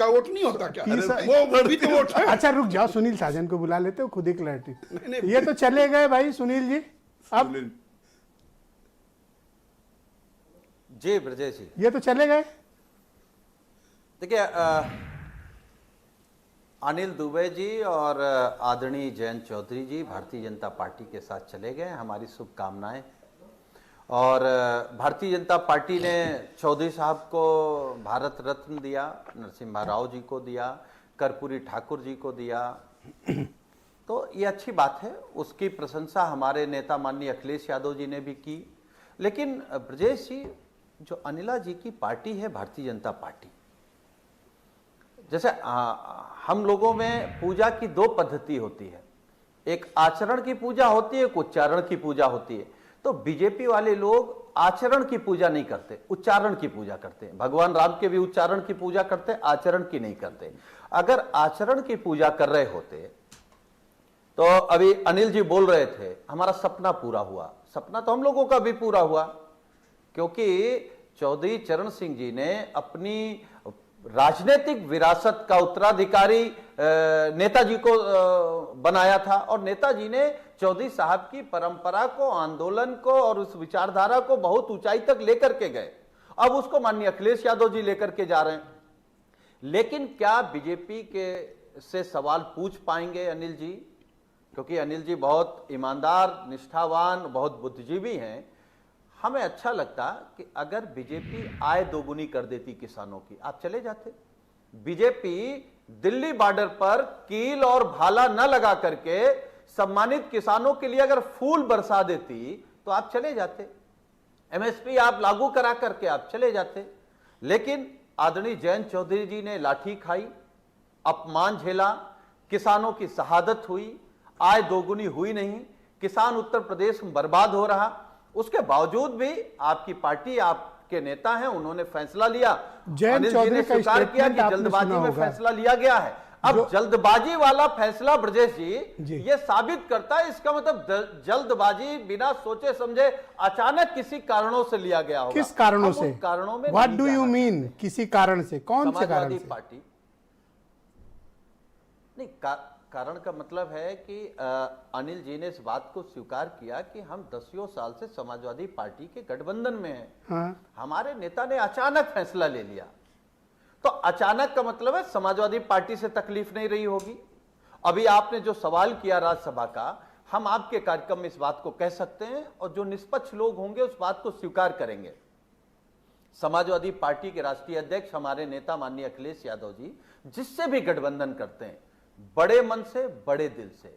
का वोट नहीं होता क्या? वो भी तो वोट है। अच्छा रुक जाओ, सुनील साजन को बुला लेते हो, खुद ही क्लैरिटी। ये तो चले गए भाई सुनील जी, अब जी ब्रजेश जी, ये तो चले गए। देखिए अनिल दुबे जी और आदरणीय जयंत चौधरी जी भारतीय जनता पार्टी के साथ चले गए, हमारी शुभकामनाएं। और भारतीय जनता पार्टी ने चौधरी साहब को भारत रत्न दिया, नरसिम्हा राव जी को दिया, कर्पूरी ठाकुर जी को दिया, तो ये अच्छी बात है, उसकी प्रशंसा हमारे नेता माननीय अखिलेश यादव जी ने भी की। लेकिन ब्रजेश जी, जो अनिला जी की पार्टी है भारतीय जनता पार्टी, जैसे हम लोगों में पूजा की दो पद्धति होती है, एक आचरण की पूजा होती है, एक उच्चारण की पूजा होती है। तो बीजेपी वाले लोग आचरण की पूजा नहीं करते, उच्चारण की पूजा करते हैं। भगवान राम के भी उच्चारण की पूजा करते, आचरण की नहीं करते। अगर आचरण की पूजा कर रहे होते तो अभी अनिल जी बोल रहे थे हमारा सपना पूरा हुआ। सपना तो हम लोगों का भी पूरा हुआ, क्योंकि चौधरी चरण सिंह जी ने अपनी राजनीतिक विरासत का उत्तराधिकारी नेताजी को बनाया था, और नेताजी ने चौधरी साहब की परंपरा को, आंदोलन को और उस विचारधारा को बहुत ऊंचाई तक लेकर के गए। अब उसको माननीय अखिलेश यादव जी लेकर के जा रहे हैं। लेकिन क्या बीजेपी के से सवाल पूछ पाएंगे अनिल जी? क्योंकि अनिल जी बहुत ईमानदार, निष्ठावान, बहुत बुद्धिजीवी हैं। हमें अच्छा लगता कि अगर बीजेपी आय दोगुनी कर देती किसानों की, आप चले जाते। बीजेपी दिल्ली बॉर्डर पर कील और भाला न लगा करके सम्मानित किसानों के लिए अगर फूल बरसा देती तो आप चले जाते। एमएसपी आप लागू करा करके आप चले जाते। लेकिन आदरणीय जयंत चौधरी जी ने लाठी खाई, अपमान झेला, किसानों की शहादत हुई, आय दोगुनी हुई नहीं, किसान उत्तर प्रदेश में बर्बाद हो रहा। उसके बावजूद भी आपकी पार्टी, आपके नेता हैं, उन्होंने फैसला लिया। जयंत चौधरी का स्वीकार किया कि जल्दबाजी में फैसला लिया गया है। अब जल्दबाजी वाला फैसला ब्रजेश जी ये साबित करता है, इसका मतलब जल्दबाजी बिना सोचे समझे अचानक किसी कारणों से लिया गया होगा। किस कारणों से? कारणों में व्हाट डू यू मीन? किसी कारण से? कौन से कारण से? पार्टी नहीं, कारण का मतलब है कि अनिल जी ने इस बात को स्वीकार किया कि हम 10 साल से समाजवादी पार्टी के गठबंधन में हैं। हाँ। हमारे नेता ने अचानक फैसला ले लिया, तो अचानक का मतलब है समाजवादी पार्टी से तकलीफ नहीं रही होगी। अभी आपने जो सवाल किया राज्यसभा का, हम आपके कार्यक्रम में इस बात को कह सकते हैं, और जो निष्पक्ष लोग होंगे उस बात को स्वीकार करेंगे। समाजवादी पार्टी के राष्ट्रीय अध्यक्ष हमारे नेता माननीय अखिलेश यादव जी जिससे भी गठबंधन करते हैं बड़े मन से, बड़े दिल से,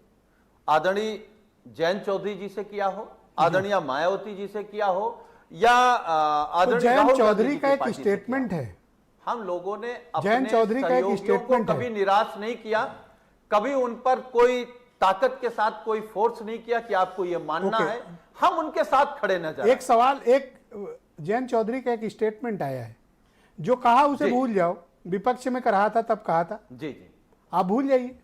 आदरणीय जयंत चौधरी जी से किया हो, आदरणीय मायावती जी से किया हो, या आदरणीय जयंत चौधरी का एक स्टेटमेंट है, हम लोगों ने जयंत चौधरी का एक स्टेटमेंट कभी निराश नहीं किया, कभी उन पर कोई ताकत के साथ कोई फोर्स नहीं किया कि आपको यह मानना है। हम उनके साथ खड़े न जाए। एक सवाल, एक जयंत चौधरी का एक स्टेटमेंट आया है, जो कहा उसे भूल जाओ, विपक्ष में रहा था तब कहा था। जी जी, आप भूल जाइए।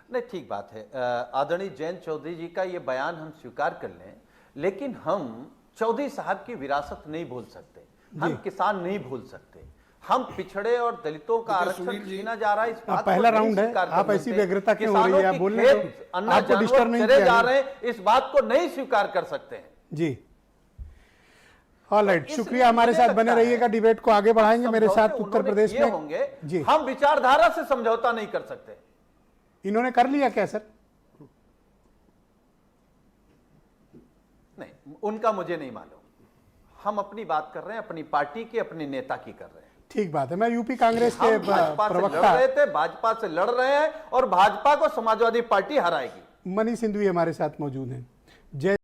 नहीं, ठीक बात है। आदरणीय जयंत चौधरी जी का ये बयान हम स्वीकार कर लें, लेकिन हम चौधरी साहब की विरासत नहीं भूल सकते, हम किसान नहीं भूल सकते, हम पिछड़े और दलितों का आरक्षण छीना जा रहा है, इस बात पहला राउंड है, आप ऐसी व्यग्रता क्यों हो रही है? आप बोलने दो, आपको डिस्टर्ब नहीं किया जा रहे हैं, इस बात को नहीं स्वीकार कर सकते हैं। जी, ऑलराइट, शुक्रिया, हमारे साथ बने रहिएगा, डिबेट को आगे बढ़ाएंगे। मेरे साथ उत्तर प्रदेश में होंगे जी, हम विचारधारा से समझौता नहीं कर सकते। इन्होंने कर लिया क्या सर? नहीं, उनका मुझे नहीं मालूम। हम अपनी बात कर रहे हैं, अपनी पार्टी की, अपने नेता की कर रहे हैं। ठीक बात है। मैं यूपी कांग्रेस के भाजपा से लड़ रहे थे, भाजपा से लड़ रहे हैं, और भाजपा को समाजवादी पार्टी हराएगी। मनीष सिंधवी हमारे साथ मौजूद हैं। जय